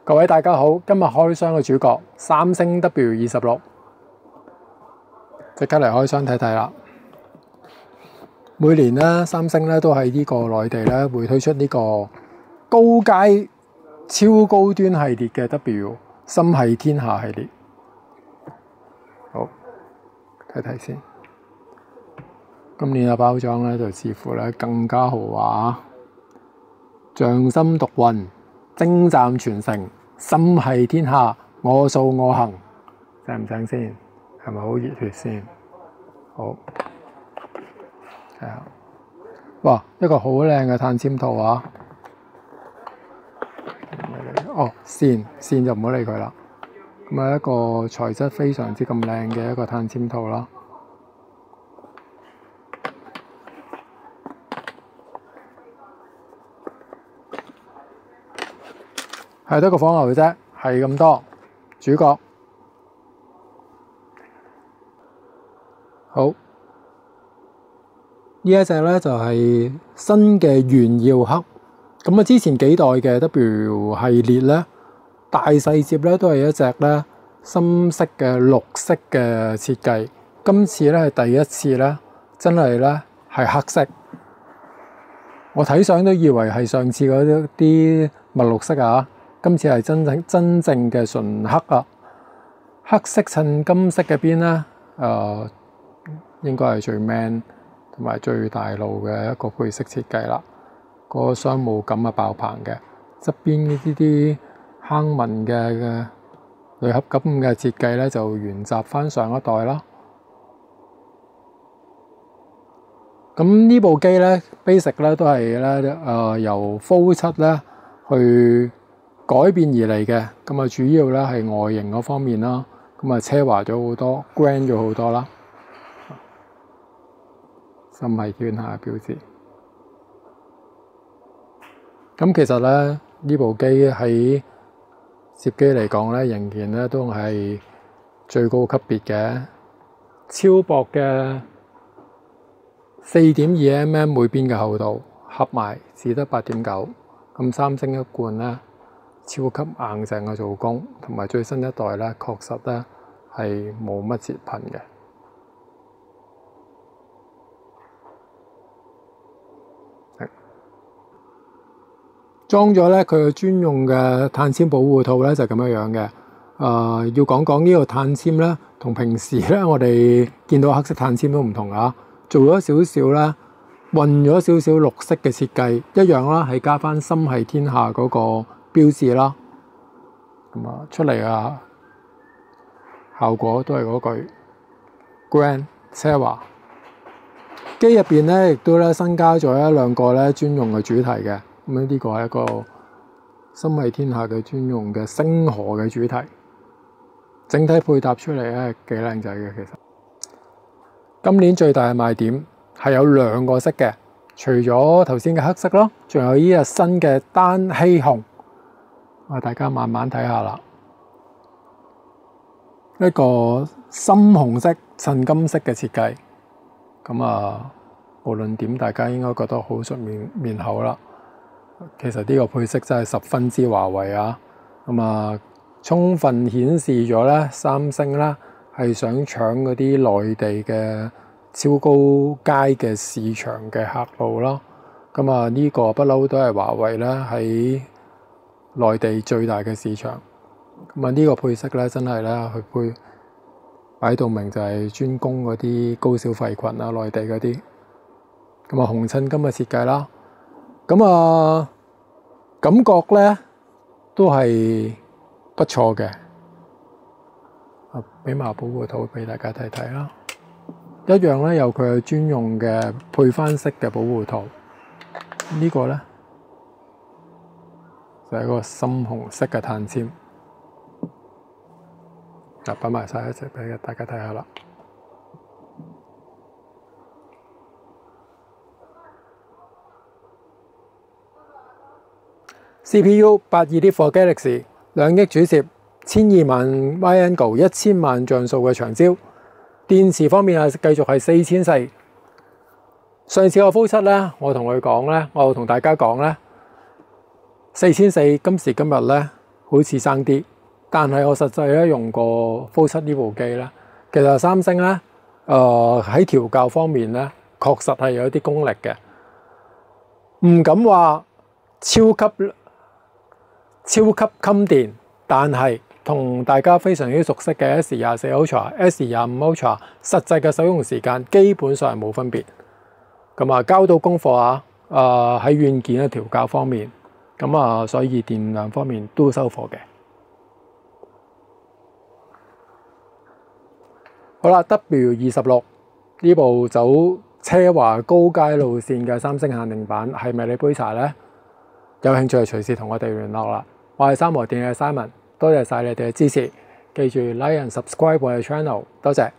各位大家好，今日開箱嘅主角三星 W26，即刻嚟開箱睇睇啦。每年咧，三星咧都喺呢個內地咧會推出呢個高階超高端系列嘅 W 心繫天下系列。好，睇睇先。今年嘅包裝咧就似乎咧更加豪華，匠心獨運，精湛傳承，心繫天下，我素我行，正唔正先？係咪好熱血先？好，睇下，哇，一個好靚嘅碳纖圖啊！哦，線就唔好理佢啦。咁啊，一個材質非常之咁靚嘅一個碳纖圖啦。係得個火牛啫，係咁多。主角好，呢一隻咧就係新嘅炫耀黑。咁啊，之前幾代嘅 W 系列咧，大細摺咧都係一隻咧深色嘅綠色嘅設計。今次咧係第一次咧，真係咧係黑色。我睇相都以為係上次嗰啲墨綠色啊。今次係真正嘅純黑啊！黑色襯金色嘅邊咧，應該係最 man 同埋最大路嘅一個配色設計啦。個商務感啊爆棚嘅，側邊呢啲坑紋嘅鋁合金嘅設計咧，就沿襲翻上一代啦。咁呢部機咧 basic 咧都係咧由 Fold 7咧去改變而嚟嘅，咁啊主要咧係外形嗰方面啦，咁啊奢華咗好多 ，grand 咗好多啦，心繫天下標誌。咁其實咧呢部機喺摺機嚟講咧，仍然咧都係最高級別嘅，超薄嘅4.2mm 每邊嘅厚度，合埋只得8.9。咁三星一貫咧。超級硬淨嘅做工，同埋最新一代咧，確實咧係冇乜折痕嘅。裝咗咧佢嘅專用嘅碳纖保護套咧就咁樣嘅。要講講呢個碳纖咧，同平時咧我哋見到黑色碳纖都唔同啊，做咗少少咧，混咗少少綠色嘅設計，一樣啦，係加翻心繫天下嗰個標誌啦，咁啊出嚟啊效果都係嗰句 grand 奢華。機入邊咧亦都咧新加咗一兩個咧專用嘅主題嘅，咁呢個係一個心繫天下嘅專用嘅星河嘅主題，整體配搭出嚟咧幾靚仔嘅。其實今年最大嘅賣點係有兩個色嘅，除咗頭先嘅黑色咯，仲有呢隻新嘅丹曦紅。大家慢慢睇下啦，一個深紅色襯金色嘅設計，咁啊，無論點，大家應該覺得好熟面口啦。其實呢個配色真係十分之華為啊！咁啊，充分顯示咗咧，三星咧係想搶嗰啲內地嘅超高階嘅市場嘅客路啦。咁啊，呢個不嬲都係華為咧喺內地最大嘅市場，咁啊呢個配色咧真係咧佢配擺到明就係專攻嗰啲高消費群啊，內地嗰啲，咁啊紅襯金嘅設計啦，咁啊感覺咧都係不錯嘅，俾埋保護套俾大家睇睇啦，一樣咧有佢嘅專用嘅配翻色嘅保護套，呢個咧。就係一個深紅色嘅碳纖，就擺埋晒一齊俾大家睇下啦。CPU 82 for Galaxy 2億主攝，1200萬 Y angle 1000萬像素嘅長焦。電池方面係繼續係4400。上次個 Fold 7咧，我同大家講咧。4400今時今日咧好似爭啲，但係我實際咧用過 Fold 7呢部機咧，其實三星咧喺調校方面咧，確實係有一啲功力嘅，唔敢話超級襟電，但係同大家非常之熟悉嘅 S24 Ultra、S25 Ultra 實際嘅使用時間基本上係冇分別。咁啊，交到功課啊，喺軟件嘅調校方面，咁啊，所以電量方面都收貨嘅。好啦 ，W26 呢部走奢華高階路線嘅三星限定版係咪你杯茶呢？有興趣隨時同我哋聯絡啦。我係三和電嘅 Simon，多謝晒你哋嘅支持，記住 like and subscribe 我嘅 channel，多謝。